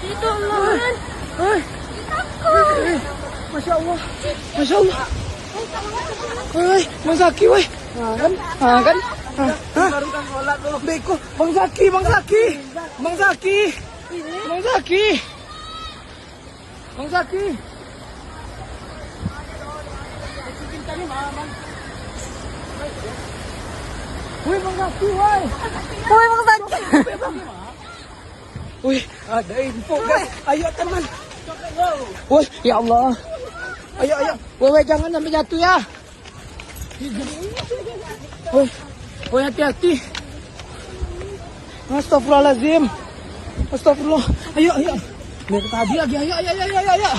Itu loh. Masya Allah. Masya Allah. Woi, Bang Zaki, woi. Kan? Baru kan sholat loh. Beko, Bang Zaki. Bang Zaki. Woi, Bang Zaki, woi. Wih, ada info guys. Ayo teman. Woi, ya Allah. Ayo. Woi, jangan sampai jatuh ya. Woi, hati-hati. Astagfirullahaladzim. Astagfirullah. Ayo. Dari tadi lagi. Ayo.